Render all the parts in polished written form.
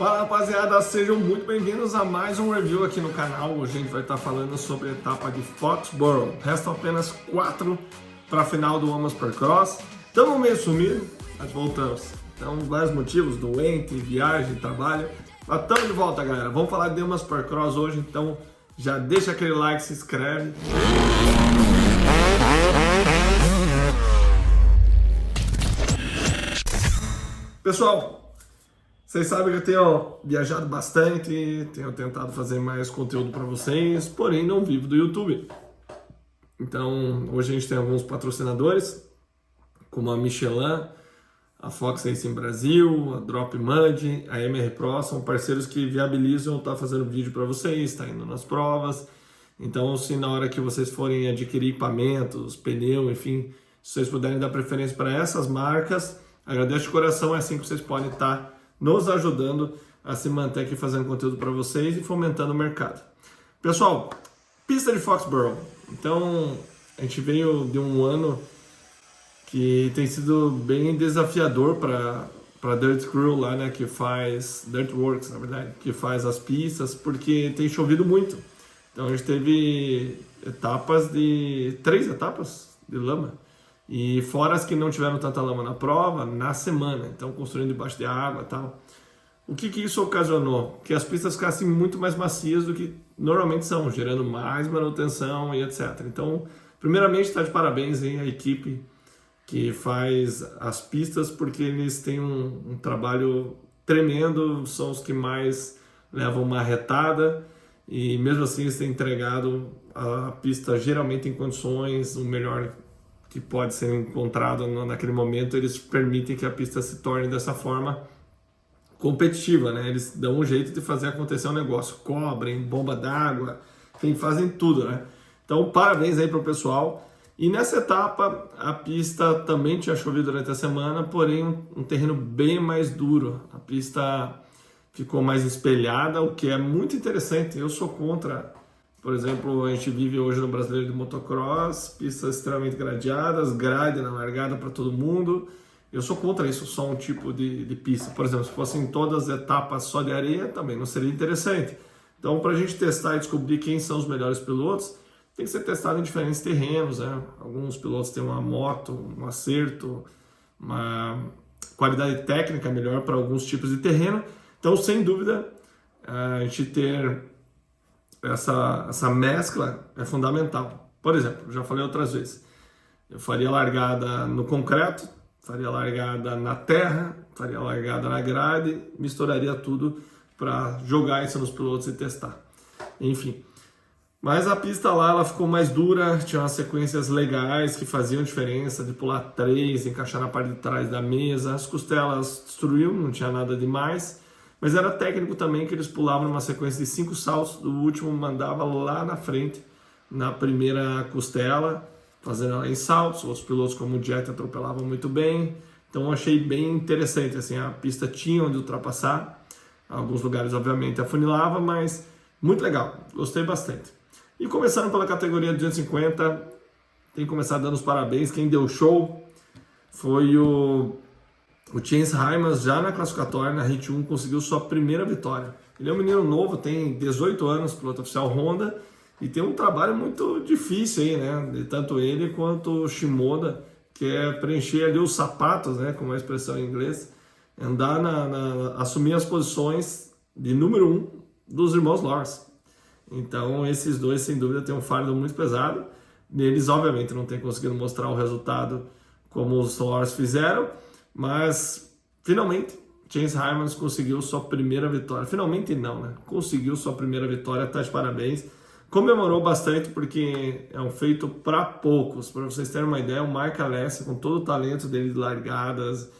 Fala rapaziada, sejam muito bem-vindos a mais um review aqui no canal. Hoje a gente vai estar falando sobre a etapa de Foxborough. Restam apenas 4 para a final do Women's Supercross. Estamos meio sumidos, mas voltamos. Então, vários motivos, doente, viagem, trabalho. Mas estamos de volta, galera. Vamos falar de Women's Supercross hoje, então já deixa aquele like, se inscreve. Pessoal, vocês sabem que eu tenho viajado bastante, tenho tentado fazer mais conteúdo para vocês, porém não vivo do YouTube. Então, hoje a gente tem alguns patrocinadores, como a Michelin, a Fox Racing Brasil, a Drop Mud, a MR Pro, são parceiros que viabilizam estar fazendo vídeo para vocês, estar indo nas provas. Então, se na hora que vocês forem adquirir equipamentos, pneu, enfim, se vocês puderem dar preferência para essas marcas, agradeço de coração, é assim que vocês podem estar nos ajudando a se manter aqui fazendo conteúdo para vocês e fomentando o mercado. Pessoal, pista de Foxborough. Então, a gente veio de um ano que tem sido bem desafiador para Dirt Crew lá, né, que faz Dirt Works, na verdade, que faz as pistas, porque tem chovido muito. Então, a gente teve três etapas de lama. E fora as que não tiveram tanta lama na prova, na semana, então construindo debaixo de água e tal. O que isso ocasionou? Que as pistas ficassem muito mais macias do que normalmente são, gerando mais manutenção e etc. Então, primeiramente, está de parabéns aí a equipe que faz as pistas, porque eles têm um trabalho tremendo, são os que mais levam uma retada, e mesmo assim eles têm entregado a pista geralmente em condições, o melhor que pode ser encontrado naquele momento. Eles permitem que a pista se torne dessa forma competitiva, né? Eles dão um jeito de fazer acontecer um negócio, cobrem, bomba d'água, enfim, fazem tudo, né? Então, parabéns aí para o pessoal. E nessa etapa, a pista também tinha chovido durante a semana, porém um terreno bem mais duro. A pista ficou mais espelhada, o que é muito interessante. Eu sou contra. Por exemplo, a gente vive hoje no Brasileiro de Motocross, pistas extremamente gradeadas, grade na largada para todo mundo. Eu sou contra isso, só um tipo de pista. Por exemplo, se fossem todas as etapas só de areia, também não seria interessante. Então, para a gente testar e descobrir quem são os melhores pilotos, tem que ser testado em diferentes terrenos, né? Alguns pilotos têm uma moto, um acerto, uma qualidade técnica melhor para alguns tipos de terreno. Então, sem dúvida, a gente ter essa mescla é fundamental. Por exemplo, já falei outras vezes, eu faria largada no concreto, faria largada na terra, faria largada na grade, misturaria tudo para jogar isso nos pilotos e testar. Enfim, mas a pista lá ela ficou mais dura, tinha umas sequências legais que faziam diferença, de pular 3, encaixar na parte de trás da mesa, as costelas destruíam, não tinha nada demais. Mas era técnico também, que eles pulavam numa sequência de 5 saltos, o último mandava lá na frente, na primeira costela, fazendo ela em saltos. Os pilotos como o Jet atropelavam muito bem, então eu achei bem interessante, assim, a pista tinha onde ultrapassar, alguns lugares obviamente afunilava, mas muito legal, gostei bastante. E começando pela categoria 250, tem que começar dando os parabéns, quem deu show foi o Chance Hymas, já na classificatória, na Hit 1, conseguiu sua primeira vitória. Ele é um menino novo, tem 18 anos, piloto oficial Honda, e tem um trabalho muito difícil aí, né? De tanto ele quanto o Shimoda, que é preencher ali os sapatos, né? Como é a expressão em inglês, andar assumir as posições de número 1 dos irmãos Lawrence. Então, esses dois, sem dúvida, têm um fardo muito pesado. Eles, obviamente, não têm conseguido mostrar o resultado como os Lawrence fizeram, mas, finalmente, Chance Hymas conseguiu sua primeira vitória. Finalmente não, né? Conseguiu sua primeira vitória, tá de parabéns. Comemorou bastante porque é um feito para poucos. Para vocês terem uma ideia, o Mark Alessi, com todo o talento dele de largadas,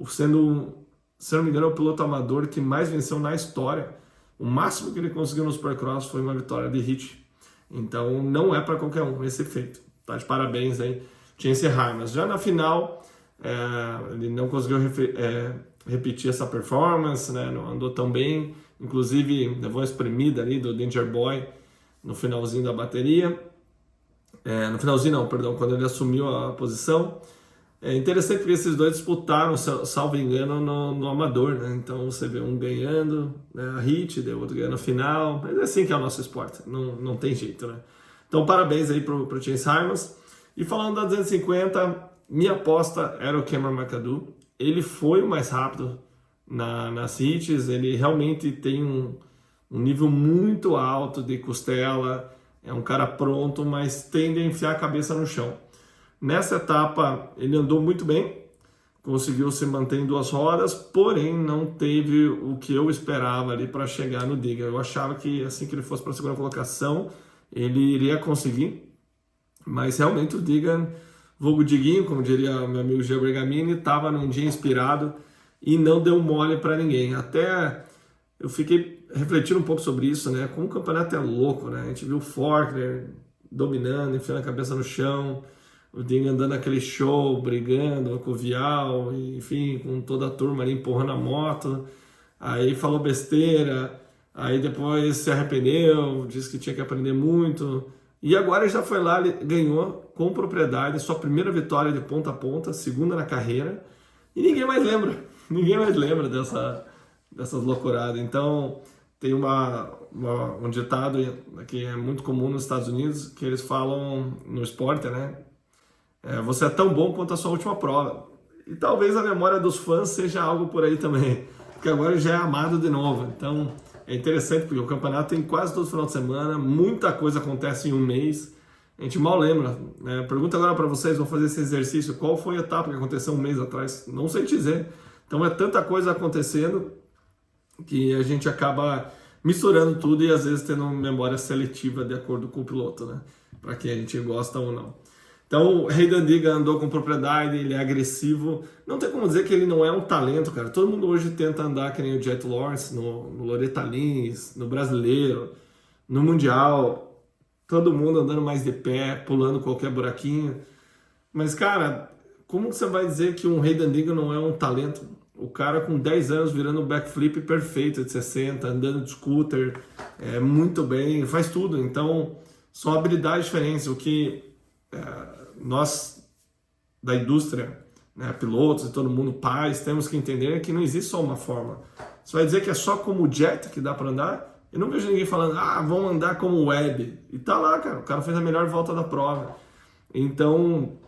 sendo, se não me engano, é o piloto amador que mais venceu na história. O máximo que ele conseguiu no Supercross foi uma vitória de hit. Então, não é para qualquer um esse feito. Tá de parabéns aí, Chance Hymas. Já na final, ele não conseguiu repetir essa performance, né? Não andou tão bem, inclusive levou uma espremida ali do Danger Boy no finalzinho da bateria, no finalzinho não, perdão, quando ele assumiu a posição, É interessante porque esses dois disputaram, salvo engano, no Amador, né? Então você vê um ganhando, né, a hit, o outro ganhando a final. Mas é assim que é o nosso esporte, não tem jeito, né? Então parabéns aí pro Chase Hymas. E falando da 250, minha aposta era o Cameron McAdoo. Ele foi o mais rápido nas hits, ele realmente tem um nível muito alto de costela, é um cara pronto, mas tende a enfiar a cabeça no chão. Nessa etapa ele andou muito bem, conseguiu se manter em 2 rodas, porém não teve o que eu esperava ali para chegar no Diga. Eu achava que assim que ele fosse para a segunda colocação, ele iria conseguir, mas realmente o Diga, vulgo Diguinho, como diria meu amigo Gio Bergamini, estava num dia inspirado e não deu mole para ninguém. Até eu fiquei refletindo um pouco sobre isso, né? Como o campeonato é louco, né? A gente viu o Faulkner dominando, enfiando a cabeça no chão, o Ding andando aquele show, brigando com o Vial, enfim, com toda a turma ali empurrando a moto. Aí falou besteira, aí depois se arrependeu, disse que tinha que aprender muito. E agora ele já foi lá, ele ganhou com propriedade, sua primeira vitória de ponta a ponta, segunda na carreira, e ninguém mais lembra. Ninguém mais lembra dessas loucuradas. Então, tem um ditado que é muito comum nos Estados Unidos, que eles falam no esporte, né? Você é tão bom quanto a sua última prova. E talvez a memória dos fãs seja algo por aí também, porque agora ele já é amado de novo. Então, é interessante, porque o campeonato tem quase todo final de semana, muita coisa acontece em um mês, a gente mal lembra, né? Pergunta agora para vocês, vão fazer esse exercício, qual foi a etapa que aconteceu um mês atrás? Não sei te dizer. Então é tanta coisa acontecendo que a gente acaba misturando tudo e às vezes tendo memória seletiva de acordo com o piloto, né? Para quem a gente gosta ou não. Então o Hayden Diga andou com propriedade, ele é agressivo. Não tem como dizer que ele não é um talento, cara. Todo mundo hoje tenta andar que nem o Jet Lawrence no Loretta Lins, no Brasileiro, no Mundial. Todo mundo andando mais de pé, pulando qualquer buraquinho. Mas, cara, como você vai dizer que um Hayden Diga não é um talento? O cara com 10 anos virando um backflip perfeito de 60, andando de scooter, muito bem, faz tudo. Então, são habilidades diferentes. O que nós da indústria, né, pilotos e todo mundo, pais, temos que entender que não existe só uma forma. Você vai dizer que é só como o Jet que dá para andar? Eu não vejo ninguém falando, vamos andar como o Webb. E tá lá, cara, o cara fez a melhor volta da prova. Então,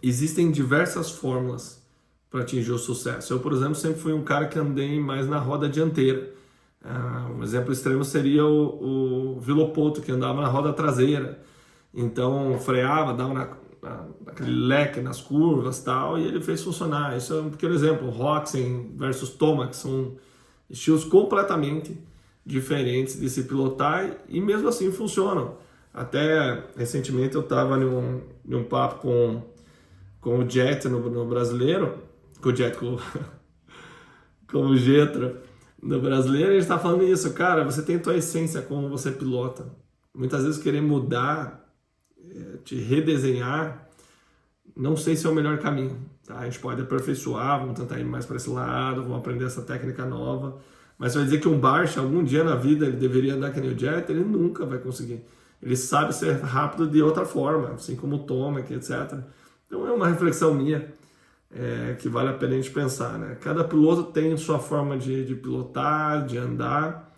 existem diversas fórmulas para atingir o sucesso. Eu, por exemplo, sempre fui um cara que andei mais na roda dianteira. Um exemplo extremo seria o Villopoto, que andava na roda traseira. Então, freava, dava aquele leque nas curvas e tal, e ele fez funcionar. Isso é um pequeno exemplo. Roxen versus Tomac são estilos completamente diferentes de se pilotar e mesmo assim funcionam. Até recentemente eu estava num papo com o Jet no Brasileiro, com o Getro no Brasileiro, a gente está falando isso, cara, você tem a tua essência como você pilota. Muitas vezes querer mudar, te redesenhar, não sei se é o melhor caminho. Tá? A gente pode aperfeiçoar, vamos tentar ir mais para esse lado, vamos aprender essa técnica nova. Mas você vai dizer que um Barcia, algum dia na vida, ele deveria andar que nem o Jet, ele nunca vai conseguir. Ele sabe ser rápido de outra forma, assim como o Tomac, etc. Então é uma reflexão minha que vale a pena a gente pensar. Né? Cada piloto tem sua forma de pilotar, de andar.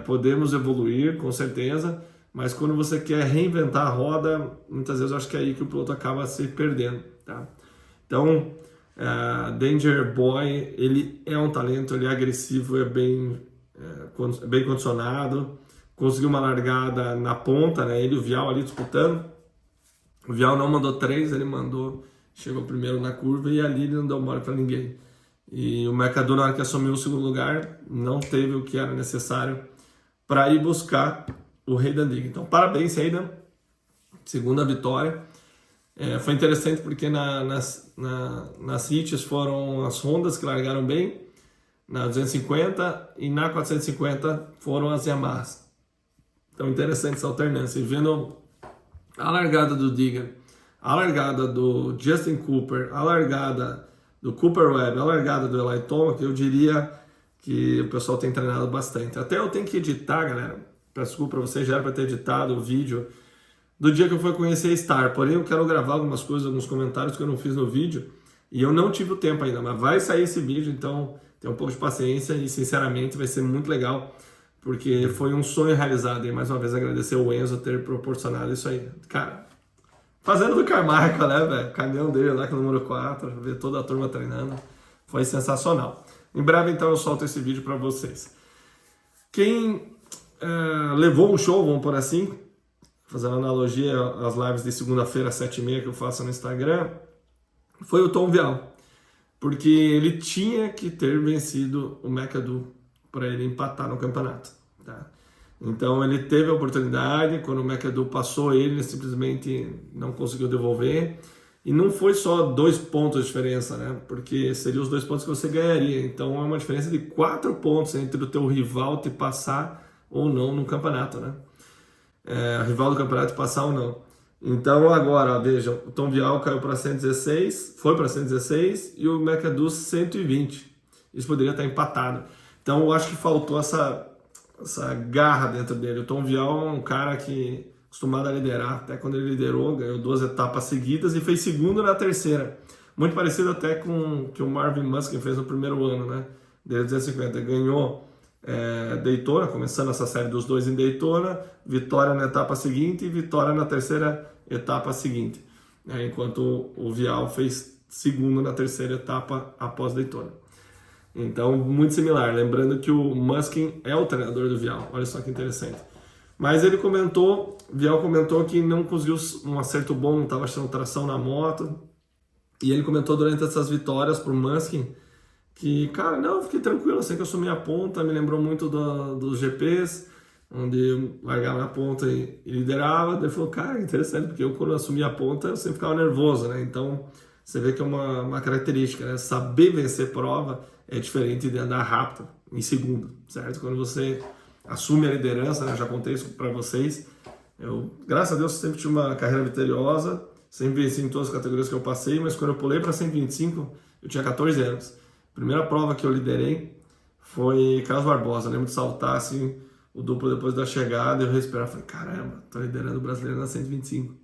Podemos evoluir, com certeza, mas quando você quer reinventar a roda, muitas vezes eu acho que é aí que o piloto acaba se perdendo. Tá? Então, Danger Boy, ele é um talento, ele é agressivo, é bem condicionado, conseguiu uma largada na ponta, né? Ele e o Vial ali disputando. O Vial não mandou 3, ele chegou primeiro na curva e ali ele não deu mole para ninguém. E o McAdoo, na hora que assumiu o segundo lugar, não teve o que era necessário para ir buscar o Hayden Diga. Então, parabéns, Hayden. Segunda vitória. Foi interessante porque nas hits foram as Hondas que largaram bem, na 250 e na 450 foram as Yamahas. Então, interessante essa alternância. E vendo a largada do Diga, a largada do Justin Cooper, a largada do Cooper Webb, a largada do Eli Tomac, eu diria que o pessoal tem treinado bastante. Até eu tenho que editar, galera. Peço desculpa para vocês, já era para ter editado o vídeo do dia que eu fui conhecer a Star. Porém, eu quero gravar algumas coisas, alguns comentários que eu não fiz no vídeo e eu não tive o tempo ainda, mas vai sair esse vídeo, então tenha um pouco de paciência e, sinceramente, vai ser muito legal, porque foi um sonho realizado. E, mais uma vez, agradecer ao Enzo ter proporcionado isso aí. Cara, fazendo do Carmichael, né, velho? Caminhão dele lá, que é o número 4, ver toda a turma treinando. Foi sensacional. Em breve, então, eu solto esse vídeo para vocês. Quem levou o show, vamos por assim, fazendo analogia às lives de segunda-feira, às 7h30, que eu faço no Instagram, foi o Tom Vial. Porque ele tinha que ter vencido o McAdoo para ele empatar no campeonato. Tá? Então ele teve a oportunidade, quando o McAdoo passou ele simplesmente não conseguiu devolver. E não foi só 2 pontos de diferença, né? Porque seriam os 2 pontos que você ganharia. Então é uma diferença de 4 pontos entre o teu rival te passar ou não no campeonato, né? Rival do campeonato te passar ou não. Então agora, veja, o Tom Vial caiu para 116, foi para 116 e o McAdoo 120. Isso poderia estar empatado. Então eu acho que faltou essa garra dentro dele. O Tom Vial é um cara que acostumado a liderar. Até quando ele liderou, ganhou 2 etapas seguidas e fez segundo na terceira. Muito parecido até com o que o Marvin Musquin fez no primeiro ano, né? Dele 250. Ganhou Daytona, começando essa série dos 2 em Daytona, vitória na etapa seguinte e vitória na terceira etapa seguinte. Enquanto o Vial fez segundo na terceira etapa após Daytona. Então, muito similar. Lembrando que o Musquin é o treinador do Vial. Olha só que interessante. Mas ele comentou, Vial comentou que não conseguiu um acerto bom, não estava achando tração na moto. E ele comentou durante essas vitórias para o Musquin que, cara, não, fiquei tranquilo, assim que eu assumi a ponta, me lembrou muito dos GPs, onde eu largava na ponta e liderava. Ele falou, cara, interessante, porque eu quando assumi a ponta eu sempre ficava nervoso, né? Então, você vê que é uma característica, né? Saber vencer prova é diferente de andar rápido, em segundo, certo? Quando você assume a liderança, né? Eu já contei isso para vocês. Eu, graças a Deus, sempre tive uma carreira vitoriosa, sempre venci em todas as categorias que eu passei, mas quando eu pulei para 125, eu tinha 14 anos. A primeira prova que eu liderei foi Carlos Barbosa. Eu lembro de saltar assim, o duplo depois da chegada, eu respirar, falei, caramba, tô liderando o brasileiro na 125.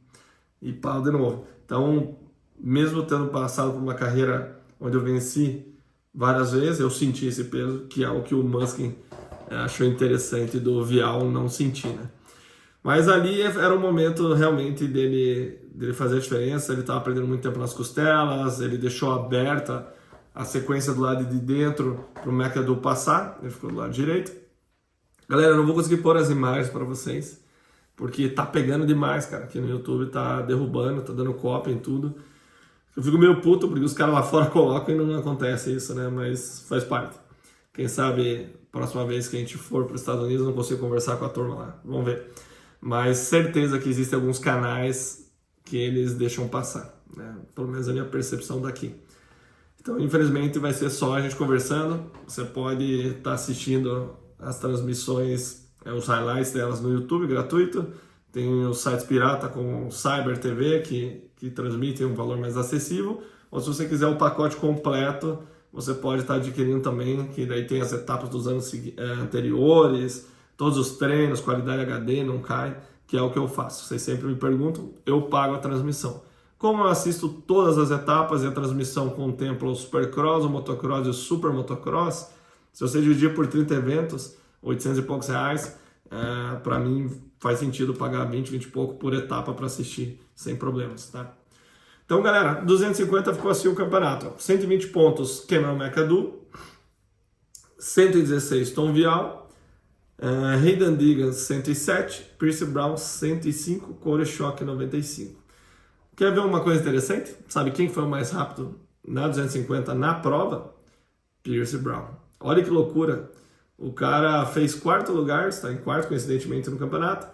E pau de novo. Então, mesmo tendo passado por uma carreira onde eu venci várias vezes, eu senti esse peso, que é o que o Musquin achou interessante do Vial não sentir, né? Mas ali era um momento realmente dele fazer a diferença. Ele estava perdendo muito tempo nas costelas, ele deixou aberta a sequência do lado de dentro para o McAdoo passar, ele ficou do lado direito. Galera, eu não vou conseguir pôr as imagens para vocês, porque tá pegando demais, cara, aqui no YouTube, tá derrubando, tá dando cópia em tudo. Eu fico meio puto porque os caras lá fora colocam e não acontece isso, né? Mas faz parte. Quem sabe, próxima vez que a gente for para os Estados Unidos, eu não consigo conversar com a turma lá. Vamos ver. Mas certeza que existem alguns canais que eles deixam passar, né? Pelo menos a minha percepção daqui. Então, infelizmente, vai ser só a gente conversando. Você pode estar assistindo as transmissões, os highlights delas no YouTube, gratuito. Tem os sites pirata como o Cyber TV, que transmitem um valor mais acessível. Ou se você quiser o pacote completo, você pode estar adquirindo também, que daí tem as etapas dos anos anteriores, todos os treinos, qualidade HD, não cai, que é o que eu faço. Vocês sempre me perguntam, eu pago a transmissão. Como eu assisto todas as etapas e a transmissão contempla o Supercross, o Motocross e o Super Motocross, se você dividir por 30 eventos, 800 e poucos reais, para mim faz sentido pagar 20 e pouco por etapa para assistir, sem problemas, tá? Então, galera, 250 ficou assim o campeonato. 120 pontos, Cameron McAdoo, 116, Tom Vial, Hayden Diggins, 107, Pierce Brown, 105, Corey Schock, 95. Quer ver uma coisa interessante? Sabe quem foi o mais rápido na 250 na prova? Pierce Brown. Olha que loucura. O cara fez 4º lugar, está em 4º coincidentemente no campeonato.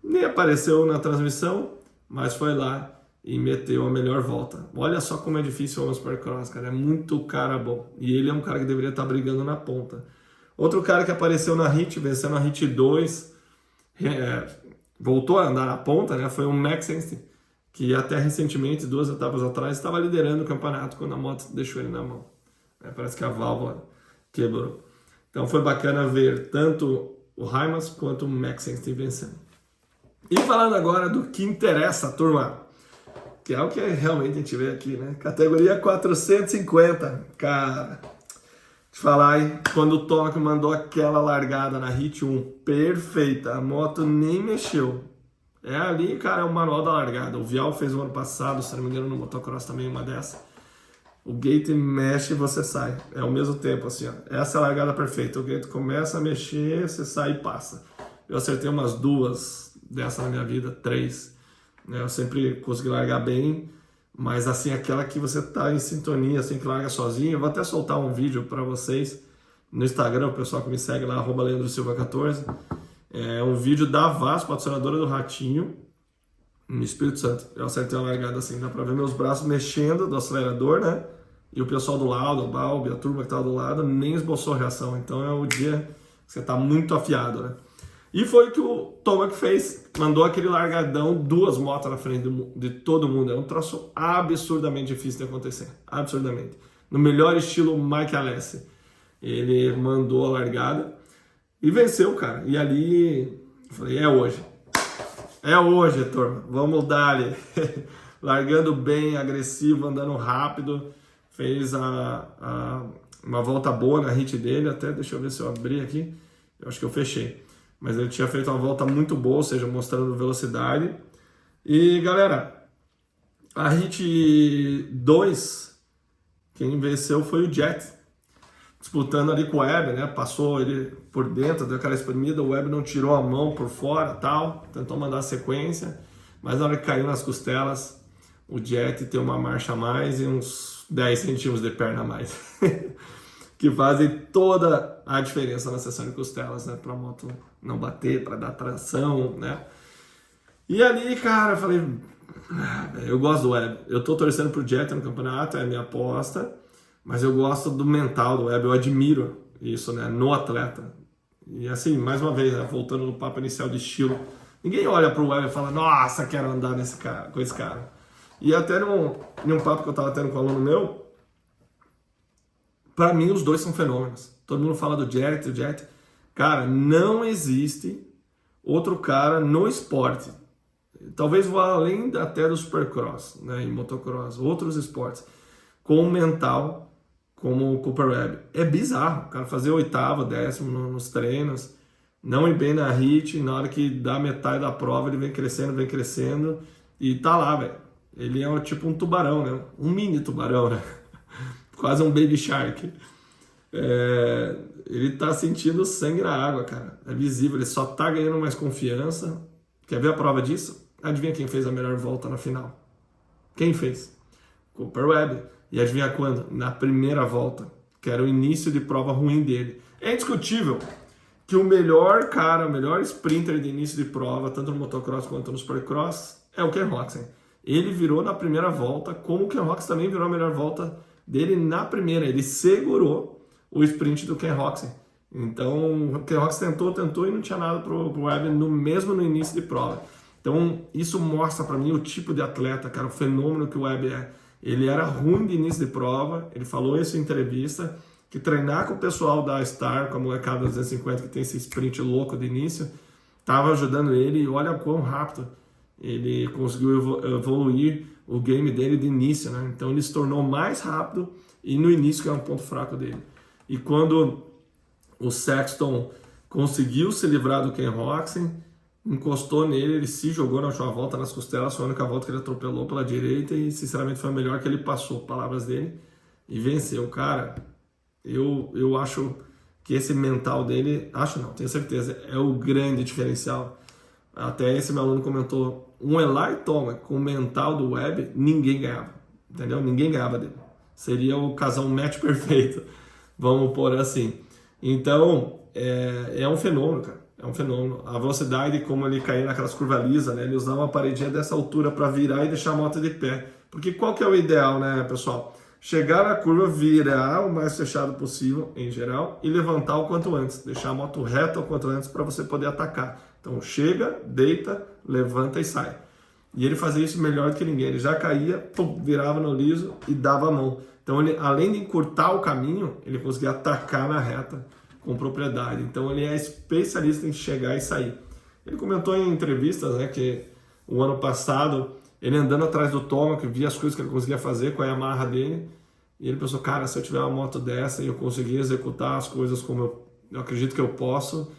Nem apareceu na transmissão, mas foi lá e meteu a melhor volta. Olha só como é difícil o Supercross, cara. É muito cara bom. E ele é um cara que deveria estar brigando na ponta. Outro cara que apareceu na HIT, vencendo a HIT 2, voltou a andar na ponta, né? Foi o Maxence, que até recentemente, 2 etapas atrás, estava liderando o campeonato quando a moto deixou ele na mão. Parece que a válvula quebrou. Então foi bacana ver tanto o Hymas quanto o Maxence vencendo. E falando agora do que interessa, turma, que é o que realmente a gente vê aqui, né? Categoria 450, cara. Te falar, hein? Quando o Tomac mandou aquela largada na Hit 1, perfeita, a moto nem mexeu. É ali, cara, é o manual da largada. O Vial fez o ano passado, se não me engano, no motocross também, uma dessa. O gate mexe e você sai. É ao mesmo tempo, assim, ó. Essa é a largada perfeita. O gate começa a mexer, você sai e passa. Eu acertei umas 2 dessa na minha vida, 3. Né? Eu sempre consegui largar bem, mas assim, aquela que você tá em sintonia, assim, que larga sozinho. Eu vou até soltar um vídeo para vocês no Instagram, o pessoal que me segue lá, @LeandroSilva14. É um vídeo da Vaz, patrocinadora do Ratinho, no Espírito Santo. Eu acertei uma largada assim, dá pra ver meus braços mexendo do acelerador, né? E o pessoal do lado, o Balbi, a turma que tava do lado, nem esboçou reação. Então é o dia que você tá muito afiado, né? E foi o que o Tomac fez. Mandou aquele largadão, 2 motos na frente de todo mundo. É um troço absurdamente difícil de acontecer. Absurdamente. No melhor estilo Mike Alessi. Ele mandou a largada e venceu, cara. E ali, eu falei, é hoje. É hoje, turma. Vamos dar ali. Largando bem, agressivo, andando rápido. Fez uma volta boa na hit dele. Até, deixa eu ver se eu abri aqui. Eu acho que eu fechei. Mas ele tinha feito uma volta muito boa, ou seja, mostrando velocidade. E, galera, a hit 2, quem venceu foi o Jet. Disputando ali com o Web, né? Passou ele por dentro, deu aquela espremida, o Web não tirou a mão por fora, tal, tentou mandar a sequência, mas na hora que caiu nas costelas, o Jet tem uma marcha a mais e uns 10 centímetros de perna a mais, que fazem toda a diferença na seção de costelas, né? Para a moto não bater, para dar tração, né? E ali, cara, eu falei, eu gosto do Web, eu tô torcendo pro Jet no campeonato, é a minha aposta. Mas eu gosto do mental do Web, eu admiro isso, né, no atleta. E assim, mais uma vez, né, voltando no papo inicial de estilo, ninguém olha pro Web e fala, nossa, quero andar com esse cara. E até num papo que eu tava tendo com um aluno meu, pra mim os dois são fenômenos. Todo mundo fala do Jet, o Jet. Cara, não existe outro cara no esporte. Talvez vá além até do Supercross, né, em motocross, outros esportes, com o mental como o Cooper Webb. É bizarro, o cara fazer 8º, 10º nos treinos, não ir bem na hit, na hora que dá metade da prova ele vem crescendo e tá lá, velho. Ele é tipo um tubarão, né? Um mini tubarão, né? Quase um baby shark. Ele tá sentindo sangue na água, cara. É visível, ele só tá ganhando mais confiança. Quer ver a prova disso? Adivinha quem fez a melhor volta na final? Quem fez? Cooper Webb. E adivinha quando? Na primeira volta, que era o início de prova ruim dele. É indiscutível que o melhor cara, o melhor sprinter de início de prova, tanto no motocross quanto no supercross, é o Ken Roczen. Ele virou na primeira volta, como o Ken Roczen também virou a melhor volta dele na primeira. Ele segurou o sprint do Ken Roczen. Então, o Ken Roczen tentou e não tinha nada pro Webb mesmo no início de prova. Então, isso mostra para mim o tipo de atleta, cara, o fenômeno que o Webb é. Ele era ruim de início de prova, ele falou isso em entrevista, que treinar com o pessoal da Star, com a molecada 250 que tem esse sprint louco de início, estava ajudando ele e olha quão rápido ele conseguiu evoluir o game dele de início, né? Então ele se tornou mais rápido e no início que é um ponto fraco dele. E quando o Sexton conseguiu se livrar do Ken Roczen, encostou nele, ele se jogou na última volta nas costelas, foi a única volta que ele atropelou pela direita e sinceramente foi a melhor que ele passou, palavras dele, e venceu. Cara, eu acho que esse mental dele, acho não, tenho certeza, é o grande diferencial. Até esse meu aluno comentou, um Eli Tomac com o mental do Webb, ninguém ganhava, entendeu? Ninguém ganhava dele. Seria o casal match perfeito, vamos pôr assim. Então, é um fenômeno, cara. É um fenômeno. A velocidade, como ele caía naquelas curvas lisas, né? Ele usava uma paredinha dessa altura para virar e deixar a moto de pé. Porque qual que é o ideal, né, pessoal? Chegar na curva, virar o mais fechado possível, em geral, e levantar o quanto antes. Deixar a moto reta o quanto antes para você poder atacar. Então, chega, deita, levanta e sai. E ele fazia isso melhor do que ninguém. Ele já caía, pum, virava no liso e dava a mão. Então, ele, além de encurtar o caminho, ele conseguia atacar na reta com propriedade. Então ele é especialista em chegar e sair. Ele comentou em entrevistas, né, que o ano passado, ele andando atrás do Tomac, via as coisas que ele conseguia fazer com a Yamaha dele, e ele pensou, cara, se eu tiver uma moto dessa e eu conseguir executar as coisas como eu acredito que eu posso,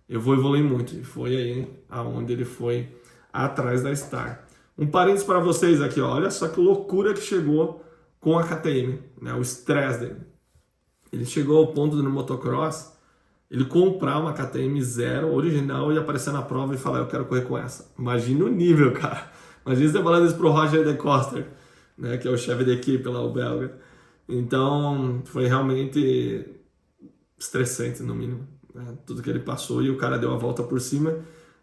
eu vou evoluir muito. E foi aí aonde ele foi atrás da Star. Um parênteses para vocês aqui, ó. Olha só que loucura que chegou com a KTM, né? O estresse dele. Ele chegou ao ponto de no motocross, ele comprar uma KTM zero, original, e aparecer na prova e falar, eu quero correr com essa. Imagina o nível, cara. Imagina você falando isso pro Roger de Coster, né? Que é o chefe da equipe lá, o belga. Então, foi realmente estressante, no mínimo, né? Tudo que ele passou, e o cara deu a volta por cima.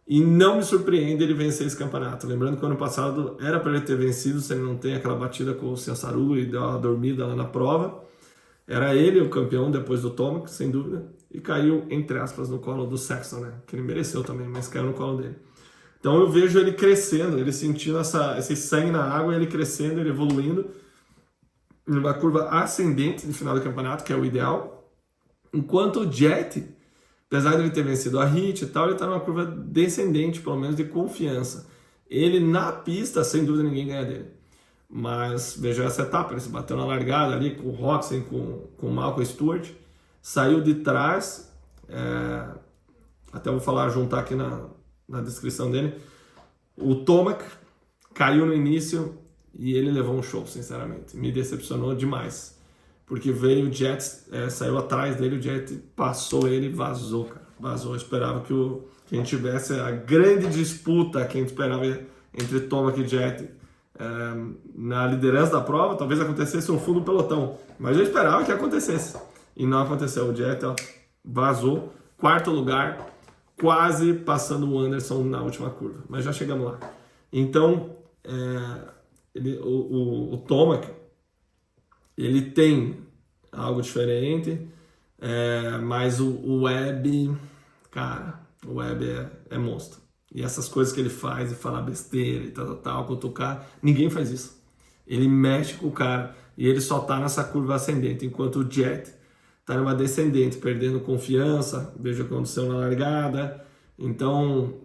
E não me surpreende ele vencer esse campeonato. Lembrando que o ano passado era para ele ter vencido, se ele não tem aquela batida com o Ciançaru e deu uma dormida lá na prova. Era ele o campeão depois do Tomac, sem dúvida. E caiu, entre aspas, no colo do Sexton, né? Que ele mereceu também, mas caiu no colo dele. Então eu vejo ele crescendo, ele sentindo esse sangue na água, ele crescendo, ele evoluindo. Numa curva ascendente no final do campeonato, que é o ideal. Enquanto o Jet, apesar de ele ter vencido a HIT e tal, ele está numa curva descendente, pelo menos de confiança. Ele na pista, sem dúvida, ninguém ganha dele. Mas veja essa etapa, ele se bateu na largada ali com o Roczen, com o Malcolm Stewart, saiu de trás, até vou falar, juntar aqui na descrição dele, o Tomac caiu no início e ele levou um show, sinceramente, me decepcionou demais, porque veio o Jet, saiu atrás dele, o Jet passou ele e vazou, cara, vazou. Eu esperava que a gente tivesse a grande disputa que a gente esperava entre Tomac e Jet, na liderança da prova, talvez acontecesse um fundo pelotão, mas eu esperava que acontecesse, e não aconteceu. O Jet vazou, quarto lugar, quase passando o Anderson na última curva, mas já chegamos lá. Então, o Tomac, ele tem algo diferente, mas o Webb, cara, o Webb é monstro. E essas coisas que ele faz, e falar besteira e tal, cutucar, ninguém faz isso. Ele mexe com o cara e ele só tá nessa curva ascendente, enquanto o Jet tá numa descendente, perdendo confiança, veja o que aconteceu na largada. Então,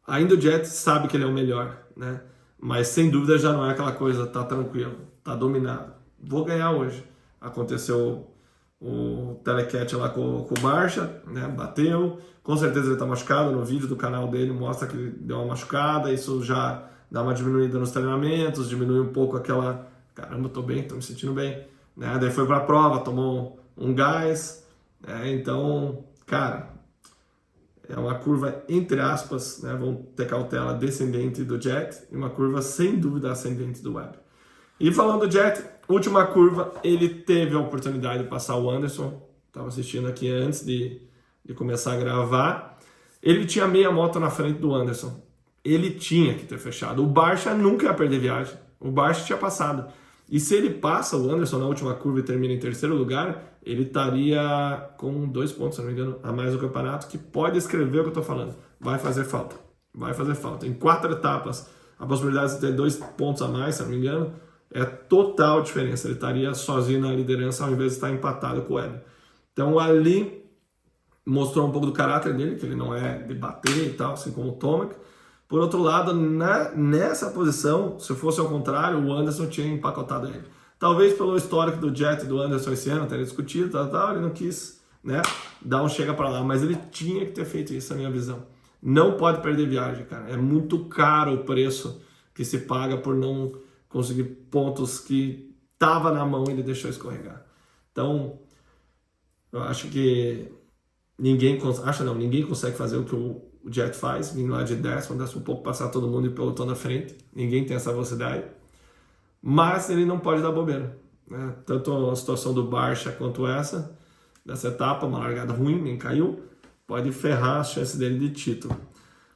ainda o Jet sabe que ele é o melhor, né? Mas sem dúvida já não é aquela coisa, tá tranquilo, tá dominado. Vou ganhar hoje. Aconteceu o telecat lá com o Barcia, né? Bateu, com certeza ele tá machucado. No vídeo do canal dele mostra que ele deu uma machucada, isso já dá uma diminuída nos treinamentos, diminui um pouco aquela, caramba, tô bem, tô me sentindo bem, né? Daí foi pra prova, tomou um gás, então, cara, é uma curva, entre aspas, né? Vamos ter cautela, descendente do Jet, e uma curva sem dúvida ascendente do Webb. E falando do Jet, última curva, ele teve a oportunidade de passar o Anderson, estava assistindo aqui antes de começar a gravar, ele tinha meia moto na frente do Anderson, ele tinha que ter fechado. O Barcia nunca ia perder viagem, o Barcia tinha passado, e se ele passa o Anderson na última curva e termina em terceiro lugar, ele estaria com 2 pontos, se não me engano, a mais no campeonato, que pode escrever o que eu estou falando, vai fazer falta, vai fazer falta. Em 4 etapas, a possibilidade de ter 2 pontos a mais, se não me engano, é total diferença. Ele estaria sozinho na liderança ao invés de estar empatado com o Webb. Então ali mostrou um pouco do caráter dele, que ele não é de bater e tal, assim como o Tomac. Por outro lado, nessa posição, se fosse ao contrário, o Anderson tinha empacotado ele. Talvez pelo histórico do Jet e do Anderson esse ano, teria discutido, ele não quis, né, dar um chega para lá, mas ele tinha que ter feito isso, na minha visão. Não pode perder viagem, cara. É muito caro o preço que se paga por não conseguir pontos que tava na mão e ele deixou escorregar. Então, eu acho que ninguém consegue fazer o que o Jet faz, vindo lá de décimo um pouco, passar todo mundo e pelotão na frente. Ninguém tem essa velocidade. Mas ele não pode dar bobeira, né? Tanto a situação do Barcia quanto dessa etapa, uma largada ruim, nem caiu, pode ferrar as chances dele de título.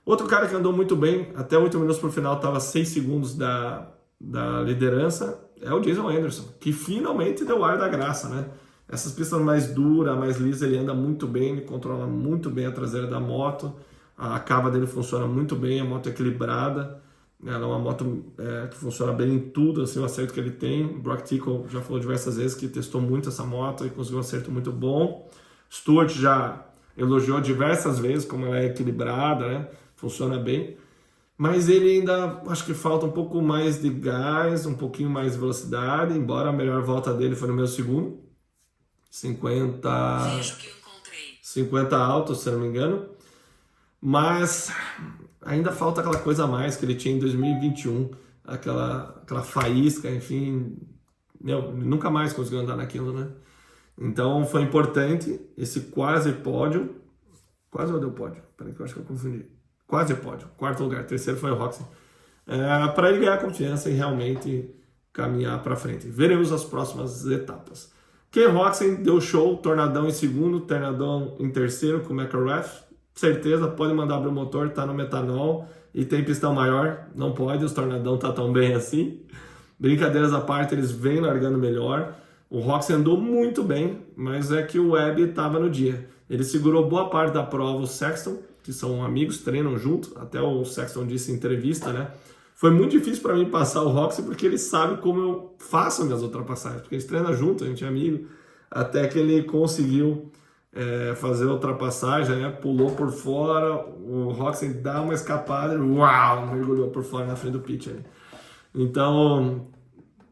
Outro cara que andou muito bem, até 8 minutos pro final, estava 6 segundos da liderança, é o Jason Anderson, que finalmente deu ar da graça, né? Essas pistas mais duras, mais lisas, ele anda muito bem, ele controla muito bem a traseira da moto, a cava dele funciona muito bem, a moto é equilibrada, ela é uma moto que funciona bem em tudo, assim, o acerto que ele tem. O Brock Tickle já falou diversas vezes que testou muito essa moto e conseguiu um acerto muito bom. Stewart já elogiou diversas vezes como ela é equilibrada, né? Funciona bem. Mas ele ainda, acho que falta um pouco mais de gás, um pouquinho mais de velocidade, embora a melhor volta dele foi no meu segundo. 50... Vejo que encontrei. 50 altos, se não me engano. Mas ainda falta aquela coisa a mais que ele tinha em 2021. Aquela faísca, enfim. Meu, nunca mais conseguiu andar naquilo, né? Então foi importante esse quase pódio. Quase ou deu pódio? Peraí que eu acho que eu confundi. Quase pódio. Quarto lugar. Terceiro foi o Roxy. Para ele ganhar confiança e realmente caminhar para frente. Veremos as próximas etapas. Ken Roczen deu show, Tornadão em segundo, Tornadão em terceiro com o McElrath. Certeza, pode mandar abrir o motor, tá no metanol e tem pistão maior. Não pode, os Tornadão tá tão bem assim. Brincadeiras à parte, eles vêm largando melhor. O Roczen andou muito bem, mas é que o Webb estava no dia. Ele segurou boa parte da prova, o Sexton, que são amigos, treinam junto. Até o Sexton disse em entrevista, né? Foi muito difícil para mim passar o Roczen porque ele sabe como eu faço minhas ultrapassagens. Porque a gente treina junto, a gente é amigo. Até que ele conseguiu fazer a ultrapassagem, né? Pulou por fora, o Roczen dá uma escapada e uau, mergulhou por fora na frente do pitch. Então,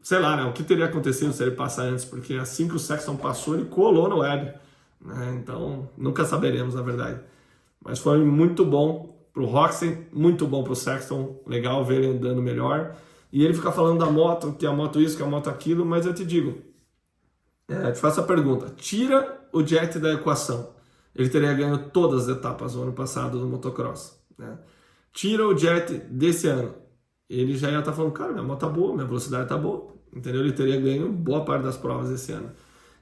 sei lá, né? O que teria acontecido se ele passar antes? Porque assim que o Sexton passou, ele colou no Webb. Né? Então, nunca saberemos, na verdade. Mas foi muito bom pro Roczen, muito bom pro Sexton, legal ver ele andando melhor. E ele fica falando da moto, que a moto isso, que a moto aquilo, mas eu te digo, te faço a pergunta, tira o Jet da equação, ele teria ganho todas as etapas no ano passado do motocross. Né? Tira o Jet desse ano, ele já ia estar falando, cara, minha moto tá boa, minha velocidade tá boa, entendeu? Ele teria ganho boa parte das provas esse ano.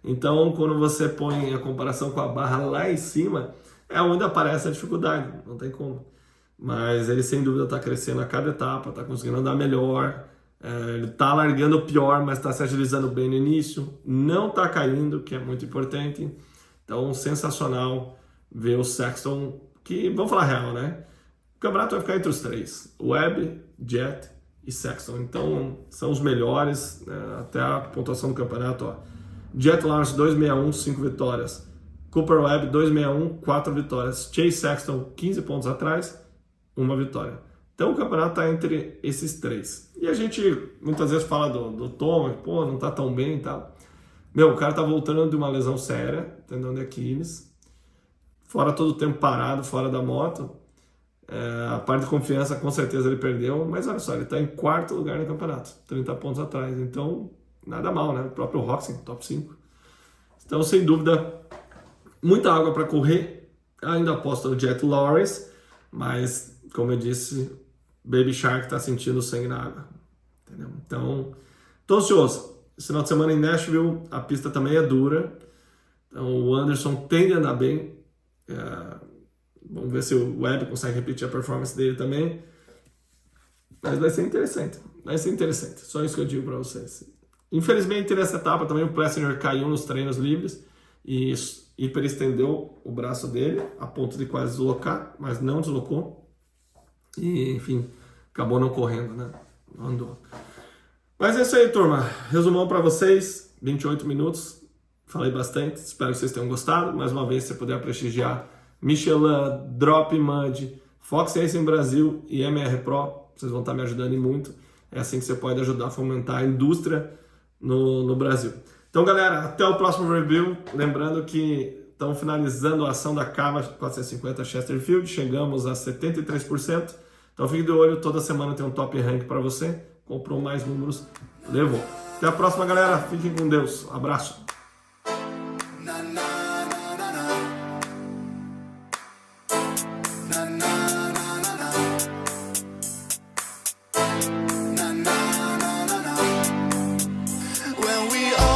Então, quando você põe a comparação com a barra lá em cima, é onde aparece a dificuldade, não tem como. Mas ele sem dúvida está crescendo a cada etapa, está conseguindo andar melhor, ele está largando pior, mas está se agilizando bem no início, não está caindo, que é muito importante. Então, sensacional ver o Sexton, que, vamos falar real, né? O campeonato vai ficar entre os três, Webb, Jet e Sexton. Então, são os melhores, até a pontuação do campeonato, ó. Jet Lawrence 261, 5 vitórias. Cooper Webb 261, 4 vitórias. Chase Sexton 15 pontos atrás, 1 vitória. Então o campeonato está entre esses três. E a gente muitas vezes fala do Thomas, pô, não tá tão bem e tal. Meu, o cara tá voltando de uma lesão séria, tendão de Aquiles, fora todo o tempo parado, fora da moto. A parte de confiança com certeza ele perdeu, mas olha só, ele tá em quarto lugar no campeonato, 30 pontos atrás. Então, nada mal, né? O próprio Roczen, top 5. Então, sem dúvida, muita água para correr. Ainda aposto no Jet Lawrence, mas como eu disse, Baby Shark tá sentindo sangue na água. Entendeu? Então, tô ansioso. Esse final de semana em Nashville, a pista também é dura. Então, o Anderson tende a andar bem. Vamos ver se o Webb consegue repetir a performance dele também. Mas vai ser interessante. Vai ser interessante. Só isso que eu digo para vocês. Infelizmente, nessa etapa também o Plessinger caiu nos treinos livres e hiperestendeu o braço dele a ponto de quase deslocar, mas não deslocou. E, enfim, acabou não correndo, né? Não andou. Mas é isso aí, turma. Resumão para vocês, 28 minutos. Falei bastante, espero que vocês tenham gostado. Mais uma vez, se você puder prestigiar Michelin, Drop Mud, Fox Racing Brasil e MR Pro, vocês vão estar me ajudando e muito. É assim que você pode ajudar a fomentar a indústria no Brasil. Então, galera, até o próximo review. Lembrando que estamos finalizando a ação da Cava 450 Chesterfield. Chegamos a 73%. Então, fique de olho. Toda semana tem um top rank para você. Comprou mais números, levou. Até a próxima, galera. Fiquem com Deus. Abraço. When we all